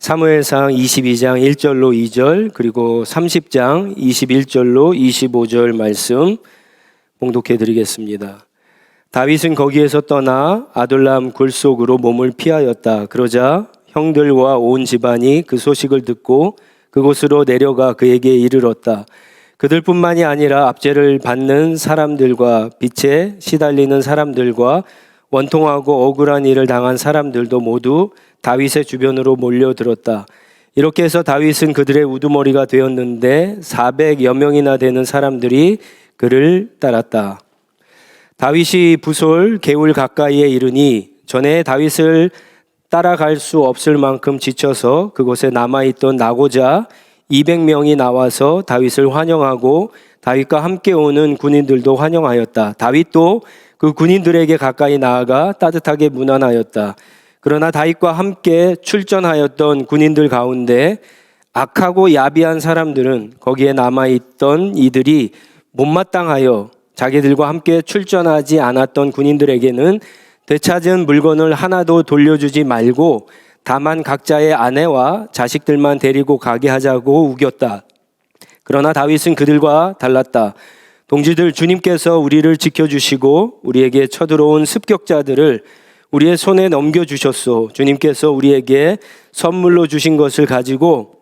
사무엘상 22장 1절로 2절 그리고 30장 21절로 25절 말씀 봉독해 드리겠습니다. 다윗은 거기에서 떠나 아둘람 굴 속으로 몸을 피하였다. 그러자 형들과 온 집안이 그 소식을 듣고 그곳으로 내려가 그에게 이르렀다. 그들뿐만이 아니라 압제를 받는 사람들과 빚에 시달리는 사람들과 원통하고 억울한 일을 당한 사람들도 모두 다윗의 주변으로 몰려들었다. 이렇게 해서 다윗은 그들의 우두머리가 되었는데 400여 명이나 되는 사람들이 그를 따랐다. 다윗이 부솔 게울 가까이에 이르니 전에 다윗을 따라갈 수 없을 만큼 지쳐서 그곳에 남아있던 나고자 200명이 나와서 다윗을 환영하고 다윗과 함께 오는 군인들도 환영하였다. 다윗도 그 군인들에게 가까이 나아가 따뜻하게 문안하였다. 그러나 다윗과 함께 출전하였던 군인들 가운데 악하고 야비한 사람들은 거기에 남아있던 이들이 못마땅하여 자기들과 함께 출전하지 않았던 군인들에게는 되찾은 물건을 하나도 돌려주지 말고 다만 각자의 아내와 자식들만 데리고 가게 하자고 우겼다. 그러나 다윗은 그들과 달랐다. 동지들, 주님께서 우리를 지켜주시고 우리에게 쳐들어온 습격자들을 우리의 손에 넘겨주셨소. 주님께서 우리에게 선물로 주신 것을 가지고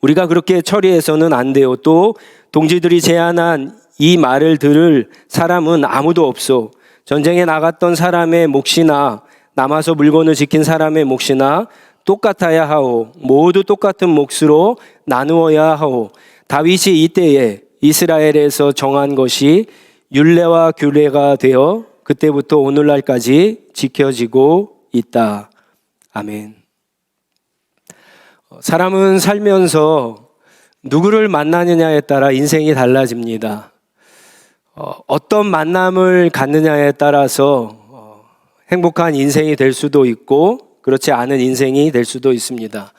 우리가 그렇게 처리해서는 안 돼요. 또 동지들이 제안한 이 말을 들을 사람은 아무도 없소. 전쟁에 나갔던 사람의 몫이나 남아서 물건을 지킨 사람의 몫이나 똑같아야 하오. 모두 똑같은 몫으로 나누어야 하오. 다윗이 이때에 이스라엘에서 정한 것이 율례와 규례가 되어 그때부터 오늘날까지 지켜지고 있다. 아멘. 사람은 살면서 누구를 만나느냐에 따라 인생이 달라집니다. 어떤 만남을 갖느냐에 따라서 행복한 인생이 될 수도 있고 그렇지 않은 인생이 될 수도 있습니다.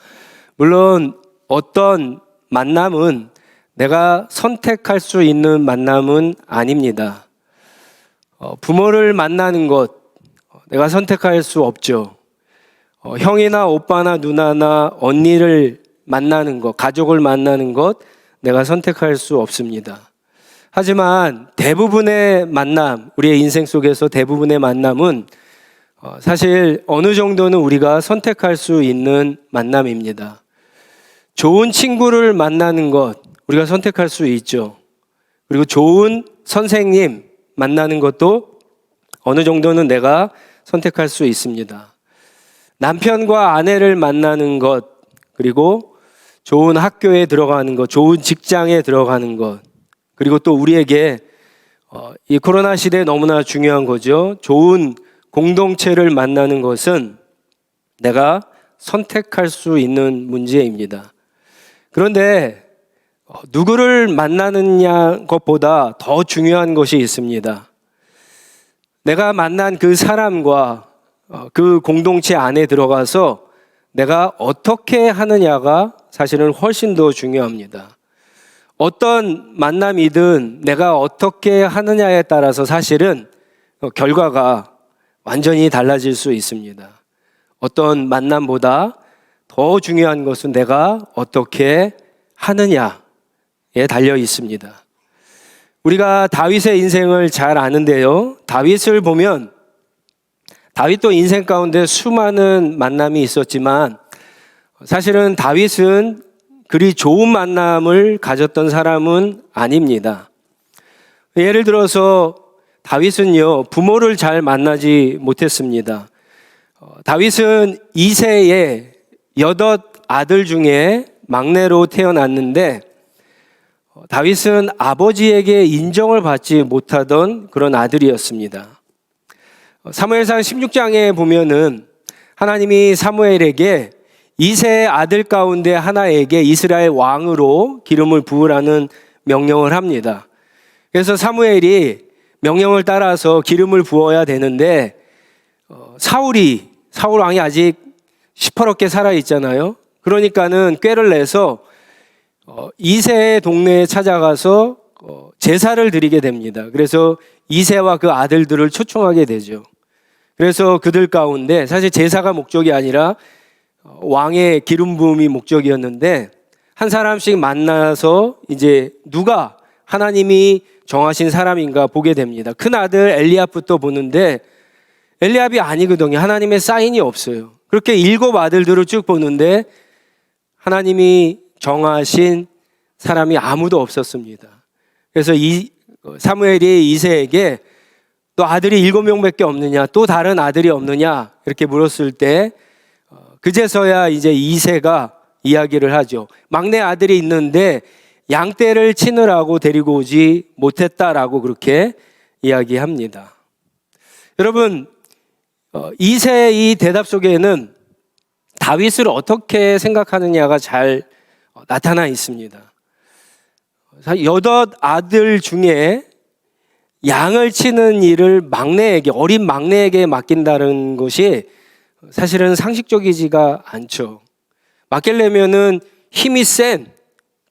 물론 어떤 만남은 내가 선택할 수 있는 만남은 아닙니다. 부모를 만나는 것 내가 선택할 수 없죠. 형이나 오빠나 누나나 언니를 만나는 것, 가족을 만나는 것 내가 선택할 수 없습니다. 하지만 대부분의 만남, 우리의 인생 속에서 대부분의 만남은 사실 어느 정도는 우리가 선택할 수 있는 만남입니다. 좋은 친구를 만나는 것 우리가 선택할 수 있죠. 그리고 좋은 선생님 만나는 것도 어느 정도는 내가 선택할 수 있습니다. 남편과 아내를 만나는 것, 그리고 좋은 학교에 들어가는 것, 좋은 직장에 들어가는 것, 그리고 또 우리에게 이 코로나 시대에 너무나 중요한 거죠. 좋은 공동체를 만나는 것은 내가 선택할 수 있는 문제입니다. 그런데 누구를 만나느냐 것보다 더 중요한 것이 있습니다. 내가 만난 그 사람과 그 공동체 안에 들어가서 내가 어떻게 하느냐가 사실은 훨씬 더 중요합니다. 어떤 만남이든 내가 어떻게 하느냐에 따라서 사실은 결과가 완전히 달라질 수 있습니다. 어떤 만남보다 더 중요한 것은 내가 어떻게 하느냐에 달려 있습니다. 우리가 다윗의 인생을 잘 아는데요. 다윗을 보면 다윗도 인생 가운데 수많은 만남이 있었지만 사실은 다윗은 그리 좋은 만남을 가졌던 사람은 아닙니다. 예를 들어서 다윗은요, 부모를 잘 만나지 못했습니다. 다윗은 2세의 8 아들 중에 막내로 태어났는데 다윗은 아버지에게 인정을 받지 못하던 그런 아들이었습니다. 사무엘상 16장에 보면은 하나님이 사무엘에게 2세의 아들 가운데 하나에게 이스라엘 왕으로 기름을 부으라는 명령을 합니다. 그래서 사무엘이 명령을 따라서 기름을 부어야 되는데 사울 왕이 아직 시퍼렇게 살아있잖아요. 그러니까는 꾀를 내서 2세의 동네에 찾아가서 제사를 드리게 됩니다. 그래서 2세와 그 아들들을 초청하게 되죠. 그래서 그들 가운데 사실 제사가 목적이 아니라 왕의 기름 부음이 목적이었는데 한 사람씩 만나서 이제 누가 하나님이 정하신 사람인가 보게 됩니다. 큰 아들 엘리압부터 보는데 엘리압이 아니거든요. 하나님의 사인이 없어요. 그렇게 7 아들들을 쭉 보는데 하나님이 정하신 사람이 아무도 없었습니다. 그래서 사무엘이 이새에게 또 아들이 7명밖에 없느냐, 또 다른 아들이 없느냐 이렇게 물었을 때 그제서야 이제 이새가 이야기를 하죠. 막내 아들이 있는데 양떼를 치느라고 데리고 오지 못했다라고 그렇게 이야기합니다. 여러분, 이새의 이 대답 속에는 다윗을 어떻게 생각하느냐가 잘 나타나 있습니다. 8 아들 중에 양을 치는 일을 막내에게, 어린 막내에게 맡긴다는 것이 사실은 상식적이지가 않죠. 맡기려면은 힘이 센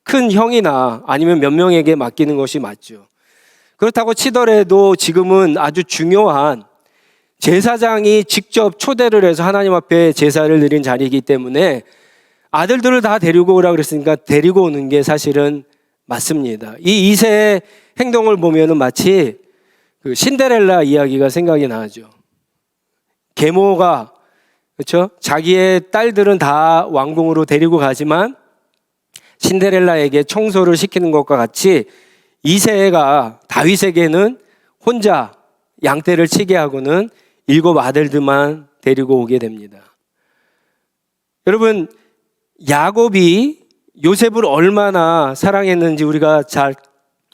큰 형이나 아니면 몇 명에게 맡기는 것이 맞죠. 그렇다고 치더라도 지금은 아주 중요한 제사장이 직접 초대를 해서 하나님 앞에 제사를 드린 자리이기 때문에 아들들을 다 데리고 오라 그랬으니까 데리고 오는 게 사실은 맞습니다. 이 이새의 행동을 보면은 마치 그 신데렐라 이야기가 생각이 나죠. 계모가 그렇죠? 자기의 딸들은 다 왕궁으로 데리고 가지만 신데렐라에게 청소를 시키는 것과 같이 이새가 다윗에게는 혼자 양떼를 치게 하고는 7 아들들만 데리고 오게 됩니다. 여러분, 야곱이 요셉을 얼마나 사랑했는지 우리가 잘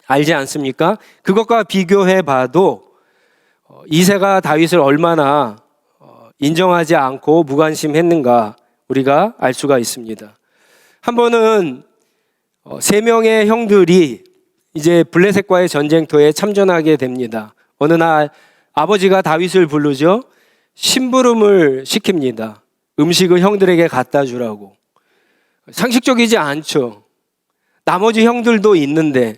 알지 않습니까? 그것과 비교해 봐도 이새가 다윗을 얼마나 인정하지 않고 무관심했는가 우리가 알 수가 있습니다. 한 번은 3명의 형들이 이제 블레셋과의 전쟁터에 참전하게 됩니다. 어느 날 아버지가 다윗을 부르죠. 심부름을 시킵니다. 음식을 형들에게 갖다 주라고. 상식적이지 않죠. 나머지 형들도 있는데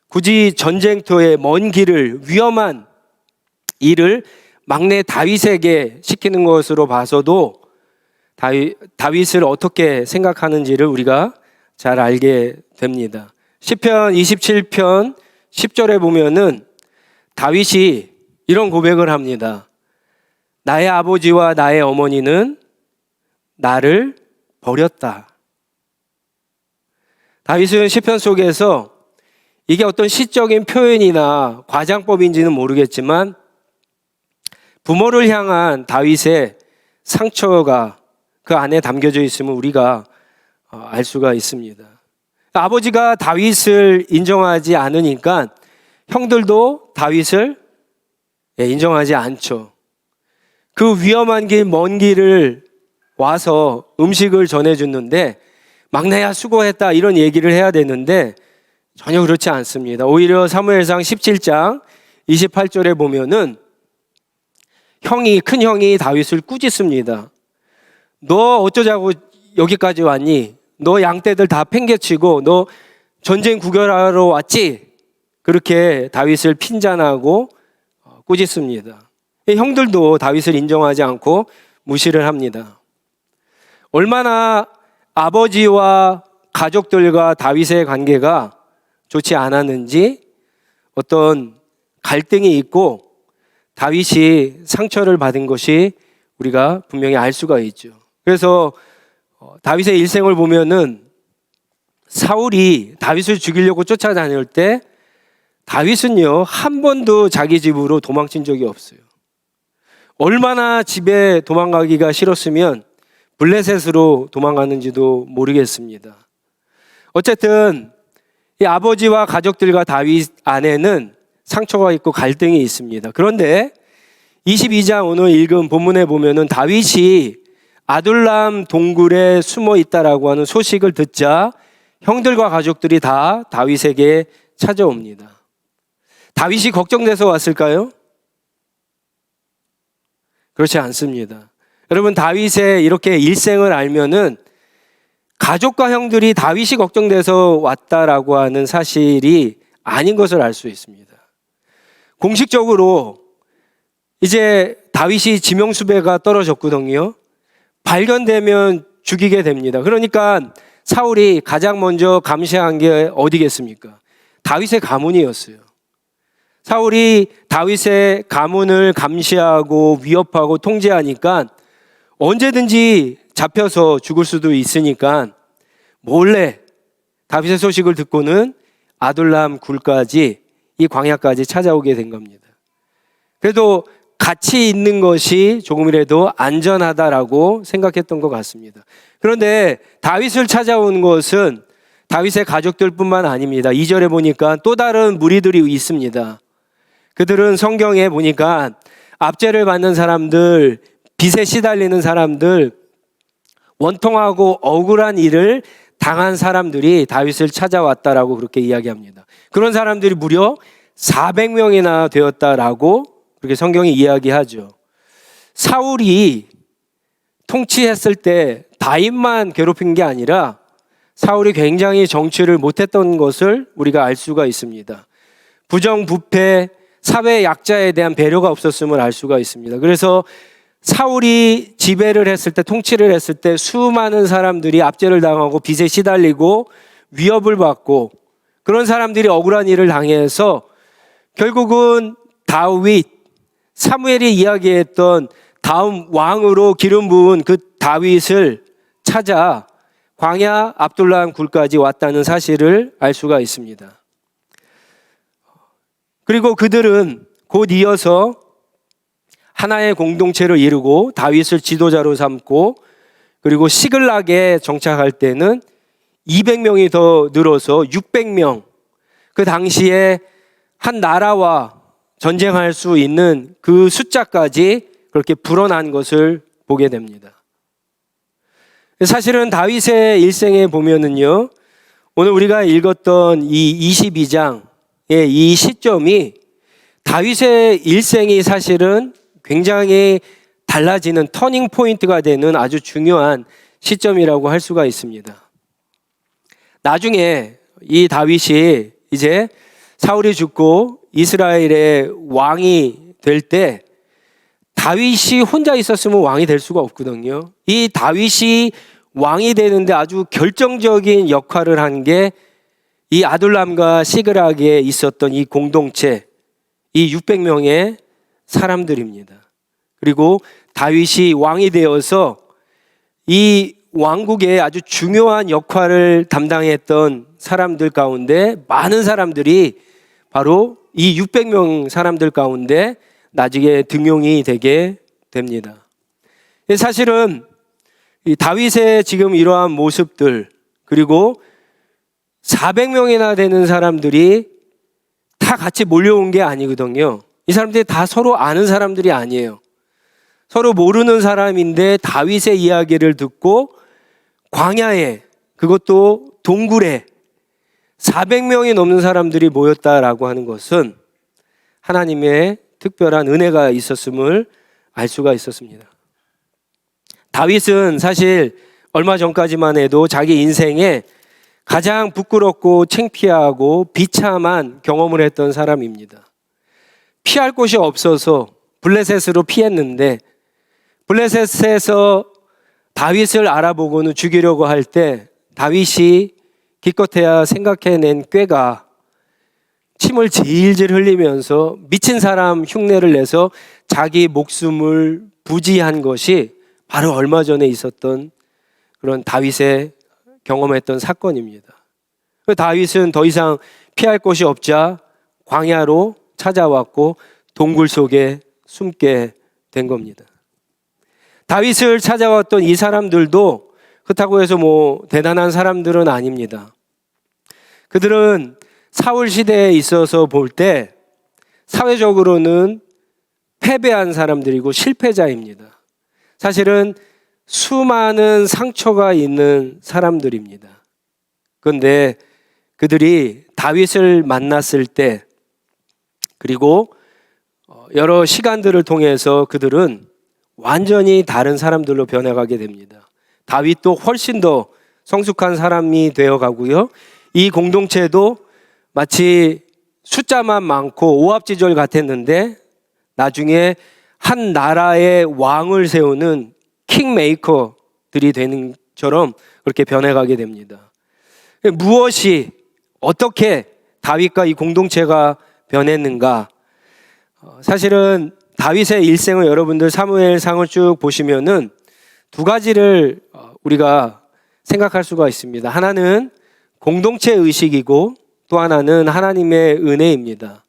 굳이 전쟁터의 먼 길을, 위험한 일을 막내 다윗에게 시키는 것으로 봐서도 다윗을 어떻게 생각하는지를 우리가 잘 알게 됩니다. 시편 27편 10절에 보면은 다윗이 이런 고백을 합니다. 나의 아버지와 나의 어머니는 나를 버렸다. 다윗은 시편 속에서 이게 어떤 시적인 표현이나 과장법인지는 모르겠지만 부모를 향한 다윗의 상처가 그 안에 담겨져 있음을 우리가 알 수가 있습니다. 아버지가 다윗을 인정하지 않으니까 형들도 다윗을 인정하지 않죠. 그 위험한 길, 먼 길을 와서 음식을 전해줬는데 막내야 수고했다 이런 얘기를 해야 되는데 전혀 그렇지 않습니다. 오히려 사무엘상 17장 28절에 보면은 큰 형이 다윗을 꾸짖습니다. 너 어쩌자고 여기까지 왔니? 너 양떼들 다 팽개치고 너 전쟁 구경하러 왔지? 그렇게 다윗을 핀잔하고 꾸짖습니다. 형들도 다윗을 인정하지 않고 무시를 합니다. 얼마나 아버지와 가족들과 다윗의 관계가 좋지 않았는지 어떤 갈등이 있고 다윗이 상처를 받은 것이 우리가 분명히 알 수가 있죠. 그래서 다윗의 일생을 보면은 사울이 다윗을 죽이려고 쫓아다닐 때 다윗은요 한 번도 자기 집으로 도망친 적이 없어요. 얼마나 집에 도망가기가 싫었으면 블레셋으로 도망갔는지도 모르겠습니다. 어쨌든 이 아버지와 가족들과 다윗 안에는 상처가 있고 갈등이 있습니다. 그런데 22장 오늘 읽은 본문에 보면은 다윗이 아둘람 동굴에 숨어 있다라고 하는 소식을 듣자 형들과 가족들이 다 다윗에게 찾아옵니다. 다윗이 걱정돼서 왔을까요? 그렇지 않습니다. 여러분, 다윗의 이렇게 일생을 알면은 가족과 형들이 다윗이 걱정돼서 왔다라고 하는 사실이 아닌 것을 알 수 있습니다. 공식적으로 이제 다윗이 지명수배가 떨어졌거든요. 발견되면 죽이게 됩니다. 그러니까 사울이 가장 먼저 감시한 게 어디겠습니까? 다윗의 가문이었어요. 사울이 다윗의 가문을 감시하고 위협하고 통제하니까 언제든지 잡혀서 죽을 수도 있으니까 몰래 다윗의 소식을 듣고는 아둘람 굴까지, 이 광야까지 찾아오게 된 겁니다. 그래도 같이 있는 것이 조금이라도 안전하다라고 생각했던 것 같습니다. 그런데 다윗을 찾아온 것은 다윗의 가족들뿐만 아닙니다. 2절에 보니까 또 다른 무리들이 있습니다. 그들은 성경에 보니까 압제를 받는 사람들, 빚에 시달리는 사람들, 원통하고 억울한 일을 당한 사람들이 다윗을 찾아왔다라고 그렇게 이야기합니다. 그런 사람들이 무려 400명이나 되었다라고 그렇게 성경이 이야기하죠. 사울이 통치했을 때 다윗만 괴롭힌 게 아니라 사울이 굉장히 정치를 못했던 것을 우리가 알 수가 있습니다. 부정부패, 사회 약자에 대한 배려가 없었음을 알 수가 있습니다. 그래서 사울이 지배를 했을 때, 통치를 했을 때 수많은 사람들이 압제를 당하고 빚에 시달리고 위협을 받고 그런 사람들이 억울한 일을 당해서 결국은 다윗, 사무엘이 이야기했던 다음 왕으로 기름 부은 그 다윗을 찾아 광야 압둘람 굴까지 왔다는 사실을 알 수가 있습니다. 그리고 그들은 곧 이어서 하나의 공동체를 이루고 다윗을 지도자로 삼고, 그리고 시글락에 정착할 때는 200명이 더 늘어서 600명, 그 당시에 한 나라와 전쟁할 수 있는 그 숫자까지 그렇게 불어난 것을 보게 됩니다. 사실은 다윗의 일생에 보면은요, 오늘 우리가 읽었던 이 22장의 이 시점이 다윗의 일생이 사실은 굉장히 달라지는 터닝 포인트가 되는 아주 중요한 시점이라고 할 수가 있습니다. 나중에 이 다윗이 이제 사울이 죽고 이스라엘의 왕이 될 때 다윗이 혼자 있었으면 왕이 될 수가 없거든요. 이 다윗이 왕이 되는데 아주 결정적인 역할을 한 게 이 아둘람과 시그락에 있었던 이 공동체, 이 600명의 사람들입니다. 그리고 다윗이 왕이 되어서 이 왕국의 아주 중요한 역할을 담당했던 사람들 가운데 많은 사람들이 바로 이 600명 사람들 가운데 나중에 등용이 되게 됩니다. 사실은 이 다윗의 지금 이러한 모습들, 그리고 400명이나 되는 사람들이 다 같이 몰려온 게 아니거든요. 이 사람들이 다 서로 아는 사람들이 아니에요. 서로 모르는 사람인데 다윗의 이야기를 듣고 광야에, 그것도 동굴에 400명이 넘는 사람들이 모였다라고 하는 것은 하나님의 특별한 은혜가 있었음을 알 수가 있었습니다. 다윗은 사실 얼마 전까지만 해도 자기 인생에 가장 부끄럽고 창피하고 비참한 경험을 했던 사람입니다. 피할 곳이 없어서 블레셋으로 피했는데, 블레셋에서 다윗을 알아보고는 죽이려고 할 때 다윗이 기껏해야 생각해낸 꾀가 침을 질질 흘리면서 미친 사람 흉내를 내서 자기 목숨을 부지한 것이 바로 얼마 전에 있었던 그런 다윗의 경험했던 사건입니다. 다윗은 더 이상 피할 곳이 없자 광야로 찾아왔고 동굴 속에 숨게 된 겁니다. 다윗을 찾아왔던 이 사람들도 그렇다고 해서 대단한 사람들은 아닙니다. 그들은 사울 시대에 있어서 볼 때 사회적으로는 패배한 사람들이고 실패자입니다. 사실은 수많은 상처가 있는 사람들입니다. 그런데 그들이 다윗을 만났을 때, 그리고 여러 시간들을 통해서 그들은 완전히 다른 사람들로 변해가게 됩니다. 다윗도 훨씬 더 성숙한 사람이 되어가고요. 이 공동체도 마치 숫자만 많고 오합지졸 같았는데 나중에 한 나라의 왕을 세우는 킹메이커들이 되는 가족처럼 그렇게 변해가게 됩니다. 무엇이 어떻게 다윗과 이 공동체가 변했는가? 사실은 다윗의 일생을 여러분들 사무엘상을 쭉 보시면은 두 가지를 우리가 생각할 수가 있습니다. 하나는 공동체 의식이고 또 하나는 하나님의 은혜입니다.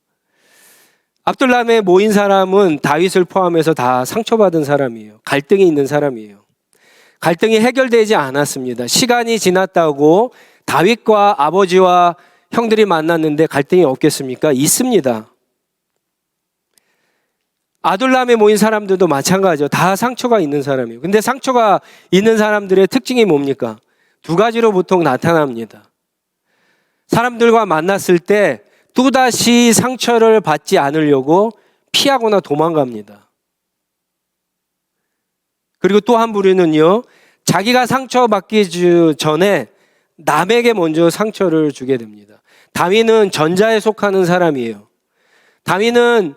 압둘람에 모인 사람은 다윗을 포함해서 다 상처받은 사람이에요. 갈등이 있는 사람이에요. 갈등이 해결되지 않았습니다. 시간이 지났다고 다윗과 아버지와 형들이 만났는데 갈등이 없겠습니까? 있습니다. 아둘람에 모인 사람들도 마찬가지죠. 다 상처가 있는 사람이에요. 근데 상처가 있는 사람들의 특징이 뭡니까? 두 가지로 보통 나타납니다. 사람들과 만났을 때 또다시 상처를 받지 않으려고 피하거나 도망갑니다. 그리고 또 한 부류는요, 자기가 상처받기 전에 남에게 먼저 상처를 주게 됩니다. 다윗은 전자에 속하는 사람이에요. 다윗은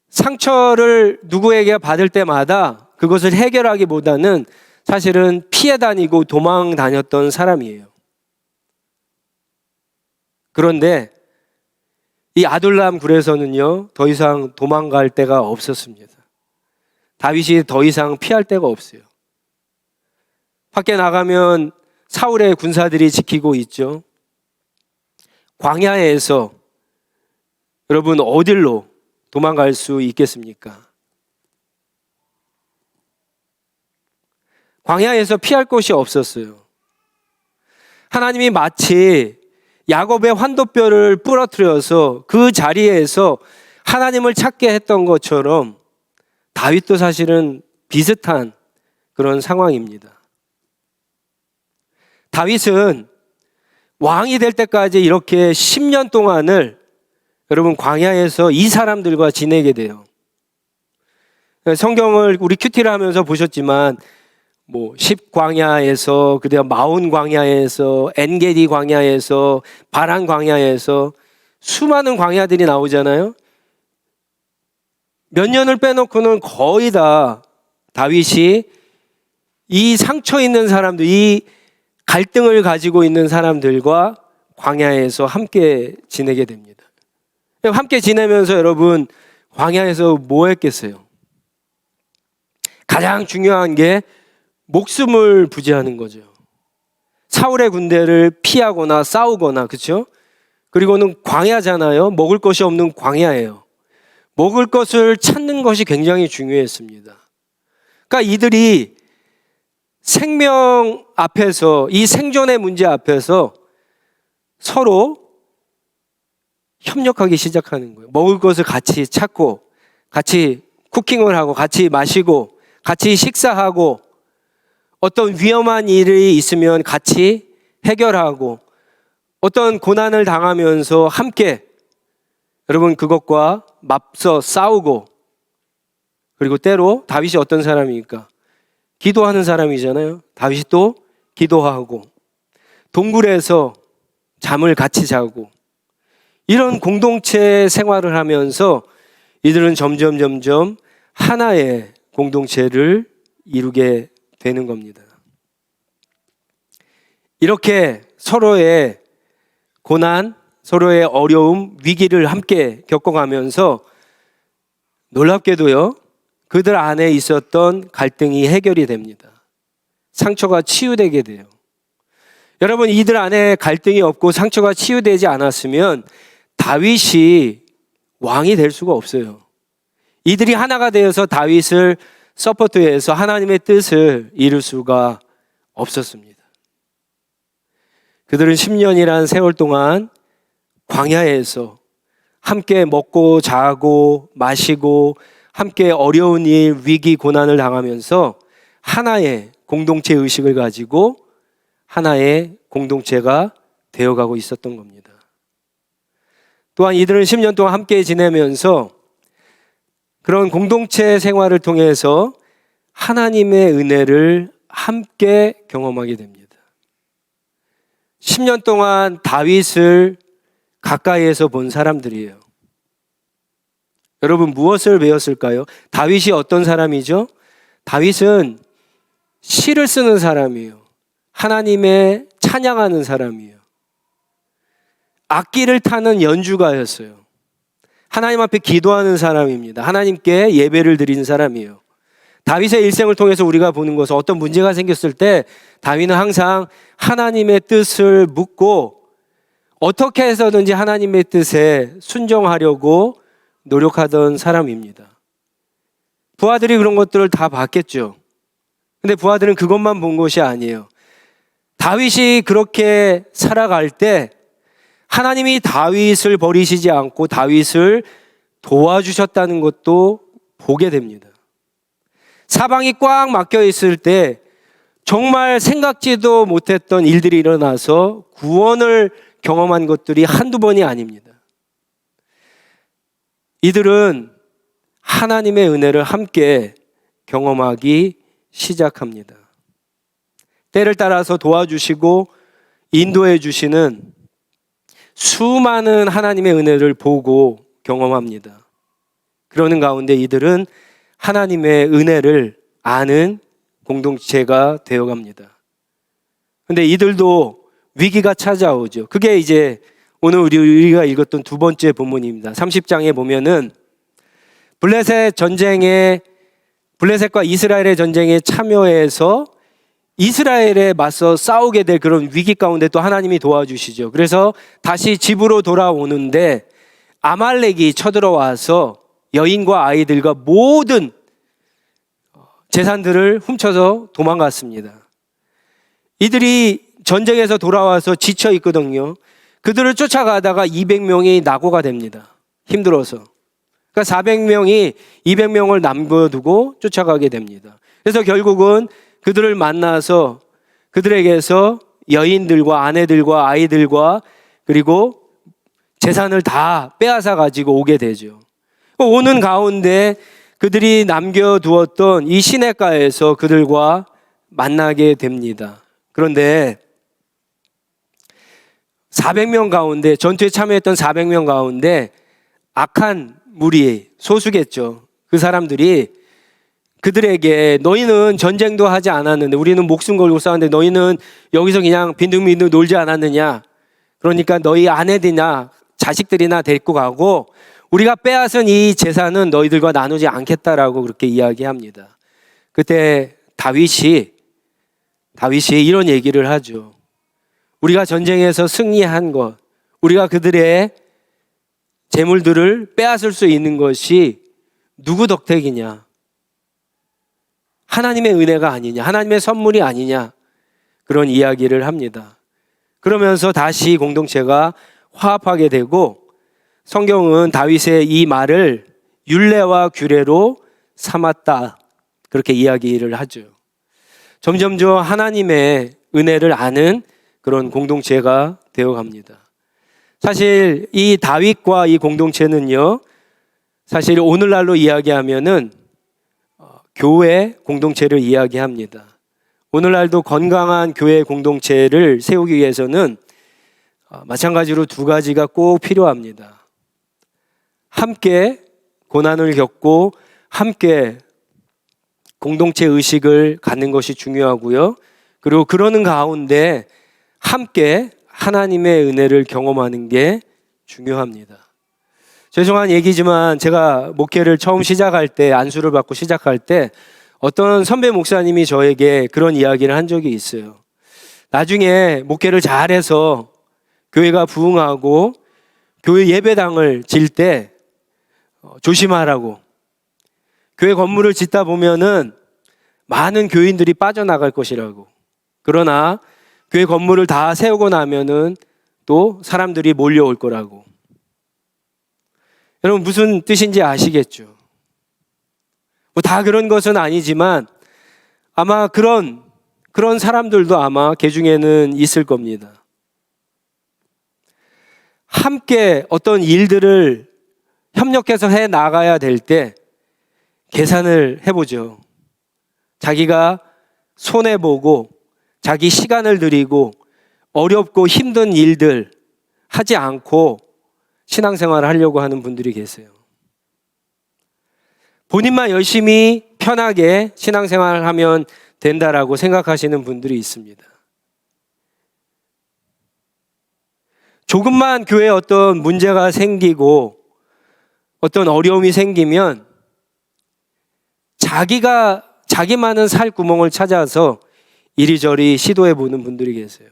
상처를 누구에게 받을 때마다 그것을 해결하기보다는 사실은 피해 다니고 도망 다녔던 사람이에요. 그런데 이 아둘람 굴에서는요, 더 이상 도망갈 데가 없었습니다. 다윗이 더 이상 피할 데가 없어요. 밖에 나가면 사울의 군사들이 지키고 있죠. 광야에서 여러분 어딜로 도망갈 수 있겠습니까? 광야에서 피할 곳이 없었어요. 하나님이 마치 야곱의 환도뼈를 부러뜨려서 그 자리에서 하나님을 찾게 했던 것처럼 다윗도 사실은 비슷한 그런 상황입니다. 다윗은 왕이 될 때까지 이렇게 10년 동안을 여러분 광야에서 이 사람들과 지내게 돼요. 성경을 우리 큐티를 하면서 보셨지만 10광야에서 그다음 마온 광야에서 엔게디 광야에서 바란 광야에서 수많은 광야들이 나오잖아요. 몇 년을 빼놓고는 거의 다 다윗이 이 상처 있는 사람들, 이 갈등을 가지고 있는 사람들과 광야에서 함께 지내게 됩니다. 함께 지내면서 여러분 광야에서 뭐 했겠어요? 가장 중요한 게 목숨을 부지하는 거죠. 사울의 군대를 피하거나 싸우거나, 그렇죠? 그리고는 광야잖아요. 먹을 것이 없는 광야예요. 먹을 것을 찾는 것이 굉장히 중요했습니다. 그러니까 이들이 생명 앞에서, 이 생존의 문제 앞에서 서로 협력하기 시작하는 거예요. 먹을 것을 같이 찾고, 같이 쿠킹을 하고, 같이 마시고, 같이 식사하고, 어떤 위험한 일이 있으면 같이 해결하고, 어떤 고난을 당하면서 함께 여러분 그것과 맞서 싸우고, 그리고 때로 다윗이 어떤 사람입니까? 기도하는 사람이잖아요. 다윗이 또 기도하고, 동굴에서 잠을 같이 자고, 이런 공동체 생활을 하면서 이들은 점점 하나의 공동체를 이루게 되는 겁니다. 이렇게 서로의 고난, 서로의 어려움, 위기를 함께 겪어가면서 놀랍게도요, 그들 안에 있었던 갈등이 해결이 됩니다. 상처가 치유되게 돼요. 여러분, 이들 안에 갈등이 없고 상처가 치유되지 않았으면 다윗이 왕이 될 수가 없어요. 이들이 하나가 되어서 다윗을 서포트해서 하나님의 뜻을 이룰 수가 없었습니다. 그들은 10년이란 세월 동안 광야에서 함께 먹고 자고 마시고 함께 어려운 일, 위기, 고난을 당하면서 하나의 공동체 의식을 가지고 하나의 공동체가 되어가고 있었던 겁니다. 또한 이들은 10년 동안 함께 지내면서 그런 공동체 생활을 통해서 하나님의 은혜를 함께 경험하게 됩니다. 10년 동안 다윗을 가까이에서 본 사람들이에요. 여러분, 무엇을 배웠을까요? 다윗이 어떤 사람이죠? 다윗은 시를 쓰는 사람이에요. 하나님의 찬양하는 사람이에요. 악기를 타는 연주가였어요. 하나님 앞에 기도하는 사람입니다. 하나님께 예배를 드리는 사람이에요. 다윗의 일생을 통해서 우리가 보는 것은 어떤 문제가 생겼을 때 다윗은 항상 하나님의 뜻을 묻고 어떻게 해서든지 하나님의 뜻에 순종하려고 노력하던 사람입니다. 부하들이 그런 것들을 다 봤겠죠. 근데 부하들은 그것만 본 것이 아니에요. 다윗이 그렇게 살아갈 때 하나님이 다윗을 버리시지 않고 다윗을 도와주셨다는 것도 보게 됩니다. 사방이 꽉 막혀 있을 때 정말 생각지도 못했던 일들이 일어나서 구원을 경험한 것들이 한두 번이 아닙니다. 이들은 하나님의 은혜를 함께 경험하기 시작합니다. 때를 따라서 도와주시고 인도해 주시는 수많은 하나님의 은혜를 보고 경험합니다. 그러는 가운데 이들은 하나님의 은혜를 아는 공동체가 되어갑니다. 그런데 이들도 위기가 찾아오죠. 그게 이제 오늘 우리가 읽었던 두 번째 본문입니다. 30장에 보면은 블레셋과 이스라엘의 전쟁에 참여해서 이스라엘에 맞서 싸우게 될 그런 위기 가운데 또 하나님이 도와주시죠. 그래서 다시 집으로 돌아오는데 아말렉이 쳐들어와서 여인과 아이들과 모든 재산들을 훔쳐서 도망갔습니다. 이들이 전쟁에서 돌아와서 지쳐 있거든요. 그들을 쫓아가다가 200명이 낙오가 됩니다. 힘들어서. 그러니까 400명이 200명을 남겨두고 쫓아가게 됩니다. 그래서 결국은 그들을 만나서 그들에게서 여인들과 아내들과 아이들과 그리고 재산을 다 빼앗아 가지고 오게 되죠. 오는 가운데 그들이 남겨두었던 이 시냇가에서 그들과 만나게 됩니다. 그런데 400명 가운데, 전투에 참여했던 400명 가운데 악한 무리, 소수겠죠. 그 사람들이 그들에게 너희는 전쟁도 하지 않았는데, 우리는 목숨 걸고 싸웠는데 너희는 여기서 그냥 빈둥빈둥 놀지 않았느냐. 그러니까 너희 아내들이나 자식들이나 데리고 가고 우리가 빼앗은 이 재산은 너희들과 나누지 않겠다라고 그렇게 이야기합니다. 그때 다윗이 이런 얘기를 하죠. 우리가 전쟁에서 승리한 것, 우리가 그들의 재물들을 빼앗을 수 있는 것이 누구 덕택이냐? 하나님의 은혜가 아니냐? 하나님의 선물이 아니냐? 그런 이야기를 합니다. 그러면서 다시 공동체가 화합하게 되고 성경은 다윗의 이 말을 율례와 규례로 삼았다. 그렇게 이야기를 하죠. 점점점 하나님의 은혜를 아는 그런 공동체가 되어갑니다. 사실 이 다윗과 이 공동체는요, 사실 오늘날로 이야기하면은 교회 공동체를 이야기합니다. 오늘날도 건강한 교회 공동체를 세우기 위해서는 마찬가지로 두 가지가 꼭 필요합니다. 함께 고난을 겪고 함께 공동체 의식을 갖는 것이 중요하고요. 그리고 그러는 가운데 함께 하나님의 은혜를 경험하는 게 중요합니다. 죄송한 얘기지만 제가 목회를 처음 시작할 때, 안수를 받고 시작할 때 어떤 선배 목사님이 저에게 그런 이야기를 한 적이 있어요. 나중에 목회를 잘해서 교회가 부흥하고 교회 예배당을 질 때 조심하라고. 교회 건물을 짓다 보면은 많은 교인들이 빠져나갈 것이라고. 그러나 교회 건물을 다 세우고 나면은 또 사람들이 몰려올 거라고. 여러분 무슨 뜻인지 아시겠죠? 뭐 다 그런 것은 아니지만 아마 그런 사람들도 아마 개 중에는 있을 겁니다. 함께 어떤 일들을 협력해서 해 나가야 될 때 계산을 해보죠. 자기가 손해보고 자기 시간을 들이고 어렵고 힘든 일들 하지 않고 신앙생활을 하려고 하는 분들이 계세요. 본인만 열심히 편하게 신앙생활을 하면 된다라고 생각하시는 분들이 있습니다. 조금만 교회에 어떤 문제가 생기고 어떤 어려움이 생기면 자기만은 살 구멍을 찾아서 이리저리 시도해 보는 분들이 계세요.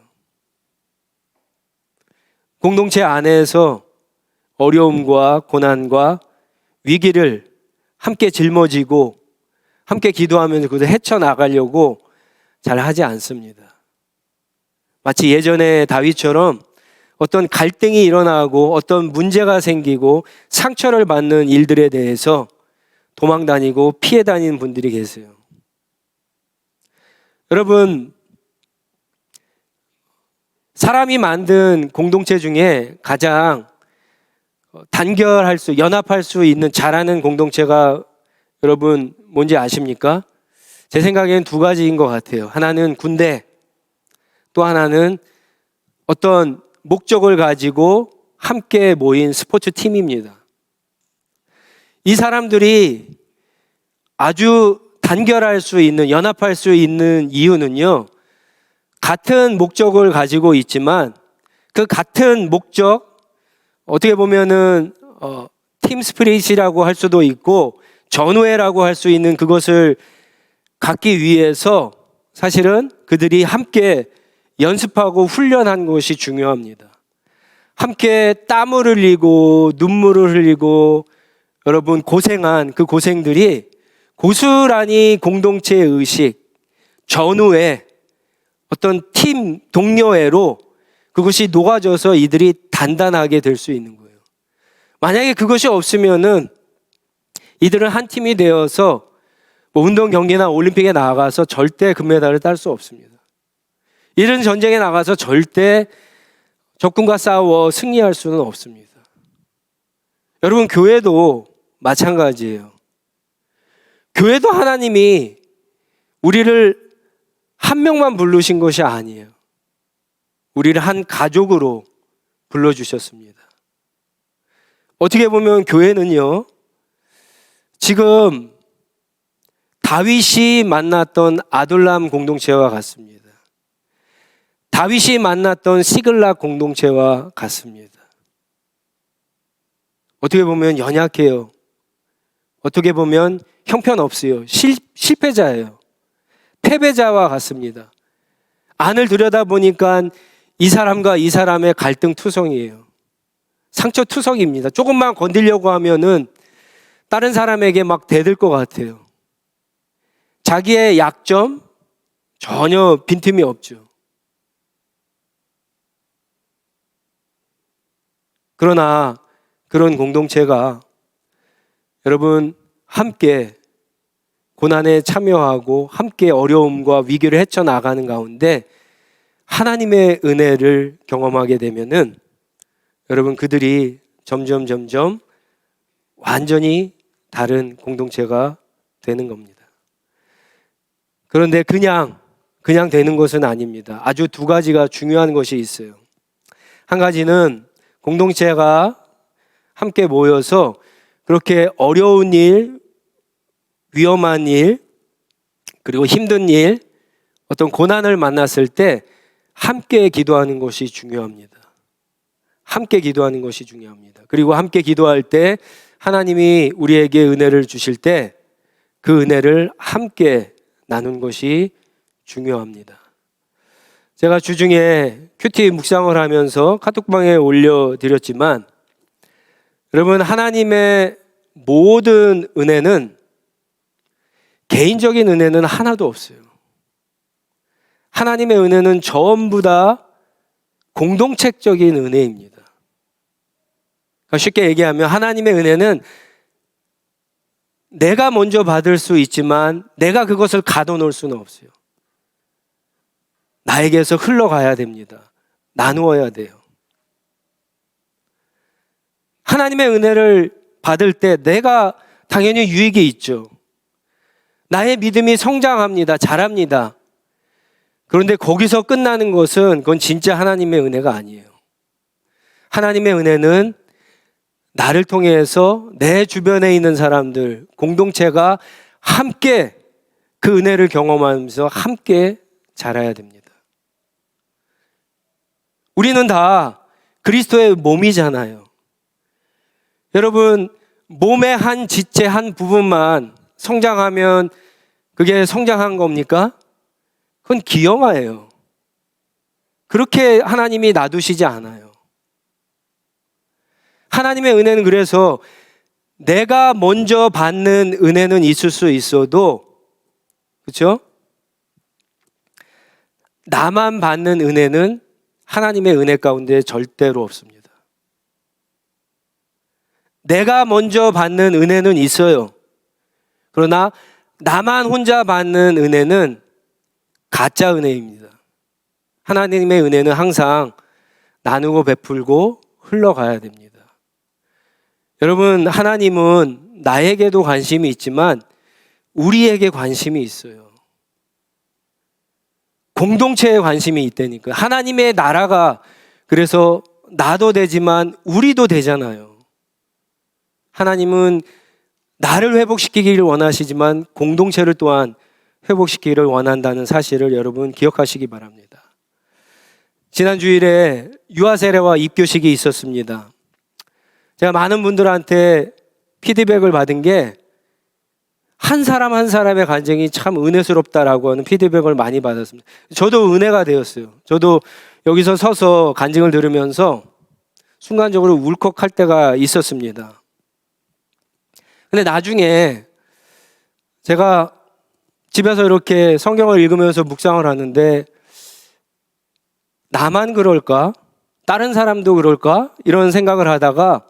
공동체 안에서 어려움과 고난과 위기를 함께 짊어지고 함께 기도하면서 그것을 헤쳐나가려고 잘 하지 않습니다. 마치 예전에 다윗처럼 어떤 갈등이 일어나고 어떤 문제가 생기고 상처를 받는 일들에 대해서 도망 다니고 피해 다니는 분들이 계세요. 여러분, 사람이 만든 공동체 중에 가장 연합할 수 있는 잘하는 공동체가 여러분 뭔지 아십니까? 제 생각에는 두 가지인 것 같아요. 하나는 군대, 또 하나는 어떤 목적을 가지고 함께 모인 스포츠 팀입니다. 이 사람들이 아주 단결할 수 있는, 연합할 수 있는 이유는요, 같은 목적을 가지고 있지만 그 같은 목적, 어떻게 보면은 팀 스피릿이라고 할 수도 있고 전우회라고 할 수 있는 그것을 갖기 위해서 사실은 그들이 함께 연습하고 훈련한 것이 중요합니다. 함께 땀을 흘리고 눈물을 흘리고 여러분 고생한 그 고생들이 고스란히 공동체의 의식, 전우회, 어떤 팀 동료애로 그것이 녹아져서 이들이 단단하게 될 수 있는 거예요. 만약에 그것이 없으면은 이들은 한 팀이 되어서 운동 경기나 올림픽에 나가서 절대 금메달을 딸 수 없습니다. 이런 전쟁에 나가서 절대 적군과 싸워 승리할 수는 없습니다. 여러분, 교회도 마찬가지예요. 교회도 하나님이 우리를 한 명만 부르신 것이 아니에요. 우리를 한 가족으로 불러주셨습니다. 어떻게 보면 교회는요, 지금 다윗이 만났던 아둘람 공동체와 같습니다. 다윗이 만났던 시글락 공동체와 같습니다. 어떻게 보면 연약해요. 어떻게 보면 형편없어요. 실패자예요. 패배자와 같습니다. 안을 들여다보니까 이 사람과 이 사람의 갈등 투성이에요. 상처 투성입니다. 조금만 건드리려고 하면은 다른 사람에게 막 대들 것 같아요. 자기의 약점 전혀 빈틈이 없죠. 그러나 그런 공동체가 여러분 함께 고난에 참여하고 함께 어려움과 위기를 헤쳐나가는 가운데 하나님의 은혜를 경험하게 되면은 여러분 그들이 점점 완전히 다른 공동체가 되는 겁니다. 그런데 그냥 되는 것은 아닙니다. 아주 두 가지가 중요한 것이 있어요. 한 가지는 공동체가 함께 모여서 그렇게 어려운 일, 위험한 일, 그리고 힘든 일, 어떤 고난을 만났을 때 함께 기도하는 것이 중요합니다. 함께 기도하는 것이 중요합니다. 그리고 함께 기도할 때 하나님이 우리에게 은혜를 주실 때 그 은혜를 함께 나눈 것이 중요합니다. 제가 주중에 큐티 묵상을 하면서 카톡방에 올려드렸지만 여러분 하나님의 모든 은혜는 개인적인 은혜는 하나도 없어요. 하나님의 은혜는 전부 다 공동체적인 은혜입니다. 그러니까 쉽게 얘기하면 하나님의 은혜는 내가 먼저 받을 수 있지만 내가 그것을 가둬놓을 수는 없어요. 나에게서 흘러가야 됩니다. 나누어야 돼요. 하나님의 은혜를 받을 때 내가 당연히 유익이 있죠. 나의 믿음이 성장합니다. 자랍니다. 그런데 거기서 끝나는 것은 그건 진짜 하나님의 은혜가 아니에요. 하나님의 은혜는 나를 통해서 내 주변에 있는 사람들, 공동체가 함께 그 은혜를 경험하면서 함께 자라야 됩니다. 우리는 다 그리스도의 몸이잖아요. 여러분, 몸의 한 지체 한 부분만 성장하면 그게 성장한 겁니까? 그건 기형아예요. 그렇게 하나님이 놔두시지 않아요. 하나님의 은혜는 그래서 내가 먼저 받는 은혜는 있을 수 있어도, 그렇죠? 나만 받는 은혜는 하나님의 은혜 가운데 절대로 없습니다. 내가 먼저 받는 은혜는 있어요. 그러나 나만 혼자 받는 은혜는 가짜 은혜입니다. 하나님의 은혜는 항상 나누고 베풀고 흘러가야 됩니다. 여러분, 하나님은 나에게도 관심이 있지만 우리에게 관심이 있어요. 공동체에 관심이 있다니까요. 하나님의 나라가 그래서 나도 되지만 우리도 되잖아요. 하나님은 나를 회복시키기를 원하시지만 공동체를 또한 회복시키기를 원한다는 사실을 여러분 기억하시기 바랍니다. 지난 주일에 유아 세례와 입교식이 있었습니다. 제가 많은 분들한테 피드백을 받은 게 한 사람 한 사람의 간증이 참 은혜스럽다라고 하는 피드백을 많이 받았습니다. 저도 은혜가 되었어요. 저도 여기서 서서 간증을 들으면서 순간적으로 울컥할 때가 있었습니다. 근데 나중에 제가 집에서 이렇게 성경을 읽으면서 묵상을 하는데 나만 그럴까? 다른 사람도 그럴까? 이런 생각을 하다가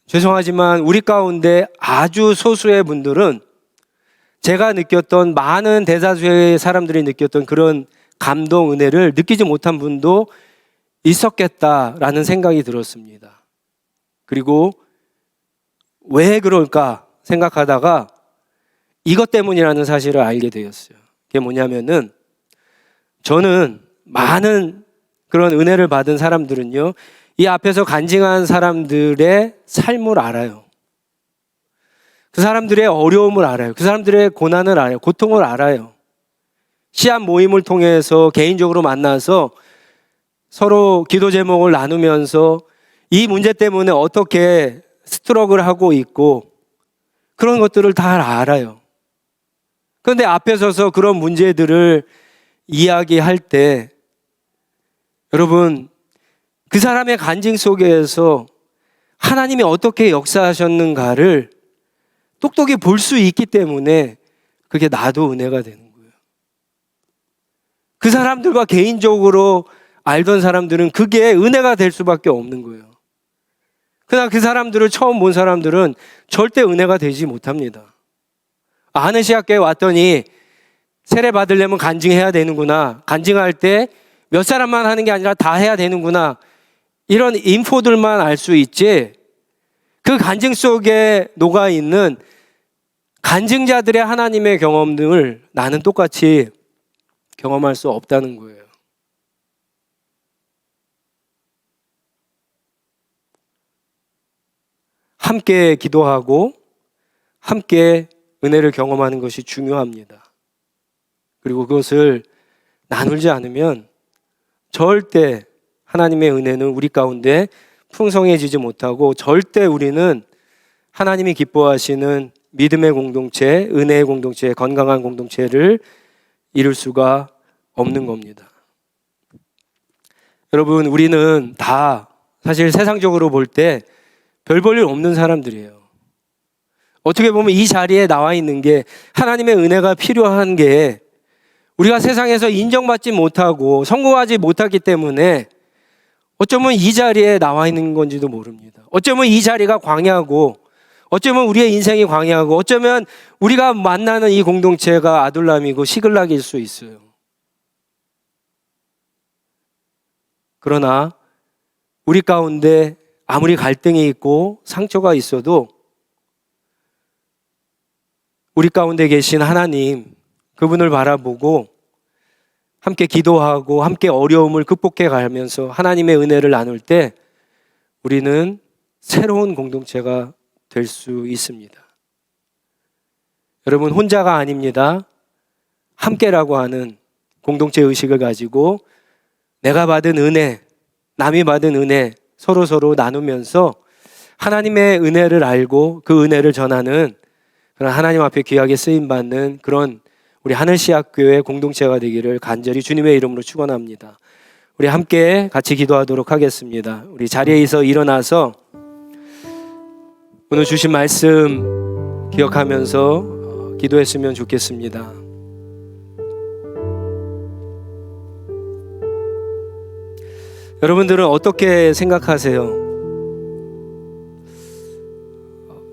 죄송하지만 우리 가운데 아주 소수의 분들은 제가 느꼈던 많은 대다수의 사람들이 느꼈던 그런 감동, 은혜를 느끼지 못한 분도 있었겠다라는 생각이 들었습니다. 그리고 왜 그럴까 생각하다가 이것 때문이라는 사실을 알게 되었어요. 그게 뭐냐면은 저는 많은 그런 은혜를 받은 사람들은요, 이 앞에서 간증한 사람들의 삶을 알아요. 그 사람들의 어려움을 알아요. 그 사람들의 고난을 알아요. 고통을 알아요. 시합 모임을 통해서 개인적으로 만나서 서로 기도 제목을 나누면서 이 문제 때문에 어떻게 스트럭을 하고 있고 그런 것들을 다 알아요. 그런데 앞에 서서 그런 문제들을 이야기할 때 여러분, 그 사람의 간증 속에서 하나님이 어떻게 역사하셨는가를 똑똑히 볼 수 있기 때문에 그게 나도 은혜가 되는 거예요. 그 사람들과 개인적으로 알던 사람들은 그게 은혜가 될 수밖에 없는 거예요. 그러나 그 사람들을 처음 본 사람들은 절대 은혜가 되지 못합니다. 하는 시학교에 왔더니 세례 받으려면 간증해야 되는구나. 간증할 때 몇 사람만 하는 게 아니라 다 해야 되는구나. 이런 인포들만 알 수 있지 그 간증 속에 녹아있는 간증자들의 하나님의 경험을 나는 똑같이 경험할 수 없다는 거예요. 함께 기도하고 함께 은혜를 경험하는 것이 중요합니다. 그리고 그것을 나누지 않으면 절대 하나님의 은혜는 우리 가운데 풍성해지지 못하고 절대 우리는 하나님이 기뻐하시는 믿음의 공동체, 은혜의 공동체, 건강한 공동체를 이룰 수가 없는 겁니다. 여러분, 우리는 다 사실 세상적으로 볼 때 별 볼 일 없는 사람들이에요. 어떻게 보면 이 자리에 나와 있는 게 하나님의 은혜가 필요한 게 우리가 세상에서 인정받지 못하고 성공하지 못하기 때문에 어쩌면 이 자리에 나와 있는 건지도 모릅니다. 어쩌면 이 자리가 광야고 어쩌면 우리의 인생이 광야고 어쩌면 우리가 만나는 이 공동체가 아둘람이고 시글락일 수 있어요. 그러나 우리 가운데 아무리 갈등이 있고 상처가 있어도 우리 가운데 계신 하나님, 그분을 바라보고 함께 기도하고 함께 어려움을 극복해 가면서 하나님의 은혜를 나눌 때 우리는 새로운 공동체가 될 수 있습니다. 여러분, 혼자가 아닙니다. 함께라고 하는 공동체 의식을 가지고 내가 받은 은혜, 남이 받은 은혜 서로 나누면서 하나님의 은혜를 알고 그 은혜를 전하는 그런 하나님 앞에 귀하게 쓰임받는 그런 우리 하늘시학교의 공동체가 되기를 간절히 주님의 이름으로 축원합니다. 우리 함께 같이 기도하도록 하겠습니다. 우리 자리에서 일어나서 오늘 주신 말씀 기억하면서 기도했으면 좋겠습니다. 여러분들은 어떻게 생각하세요?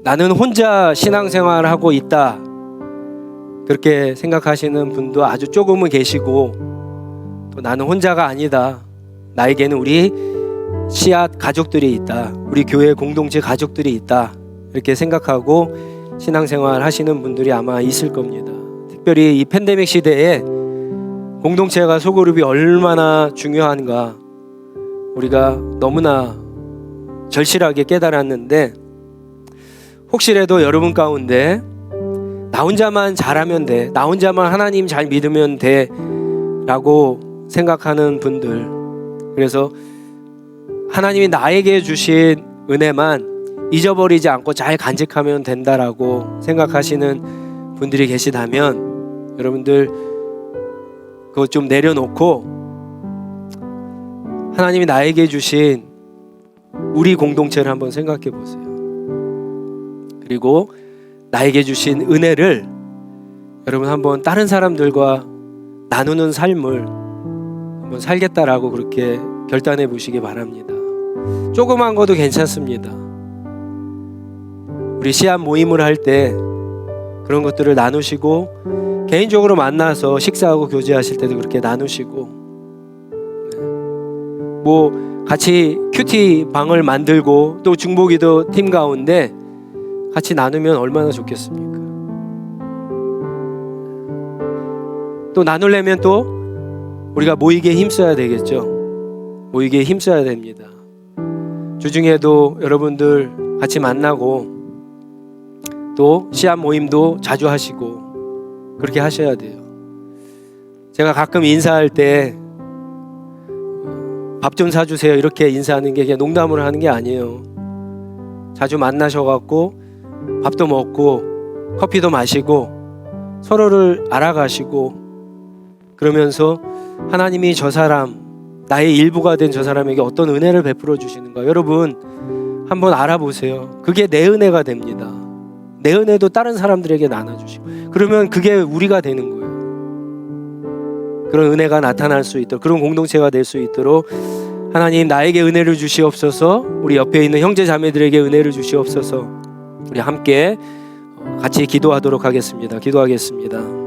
나는 혼자 신앙생활을 하고 있다, 그렇게 생각하시는 분도 아주 조금은 계시고, 또 나는 혼자가 아니다, 나에게는 우리 씨앗 가족들이 있다, 우리 교회 공동체 가족들이 있다, 이렇게 생각하고 신앙생활 하시는 분들이 아마 있을 겁니다. 특별히 이 팬데믹 시대에 공동체가 소그룹이 얼마나 중요한가 우리가 너무나 절실하게 깨달았는데, 혹시라도 여러분 가운데 나 혼자만 잘하면 돼, 나 혼자만 하나님 잘 믿으면 돼 라고 생각하는 분들, 그래서 하나님이 나에게 주신 은혜만 잊어버리지 않고 잘 간직하면 된다라고 생각하시는 분들이 계시다면 여러분들 그거 좀 내려놓고 하나님이 나에게 주신 우리 공동체를 한번 생각해 보세요. 그리고 나에게 주신 은혜를 여러분 한번 다른 사람들과 나누는 삶을 한번 살겠다라고 그렇게 결단해 보시기 바랍니다. 조그만 것도 괜찮습니다. 우리 씨앗 모임을 할 때 그런 것들을 나누시고, 개인적으로 만나서 식사하고 교제하실 때도 그렇게 나누시고, 뭐 같이 큐티 방을 만들고 또 중보기도 팀 가운데 같이 나누면 얼마나 좋겠습니까? 또 나누려면 또 우리가 모이기에 힘써야 되겠죠. 모이기에 힘써야 됩니다. 주중에도 여러분들 같이 만나고 또 씨앗 모임도 자주 하시고 그렇게 하셔야 돼요. 제가 가끔 인사할 때 밥 좀 사주세요 이렇게 인사하는 게 그냥 농담으로 하는 게 아니에요. 자주 만나셔갖고 밥도 먹고 커피도 마시고 서로를 알아가시고, 그러면서 하나님이 저 사람, 나의 일부가 된 저 사람에게 어떤 은혜를 베풀어 주시는가 여러분 한번 알아보세요. 그게 내 은혜가 됩니다. 내 은혜도 다른 사람들에게 나눠주시고, 그러면 그게 우리가 되는 거예요. 그런 은혜가 나타날 수 있도록, 그런 공동체가 될 수 있도록 하나님 나에게 은혜를 주시옵소서, 우리 옆에 있는 형제 자매들에게 은혜를 주시옵소서. 우리 함께 같이 기도하도록 하겠습니다. 기도하겠습니다.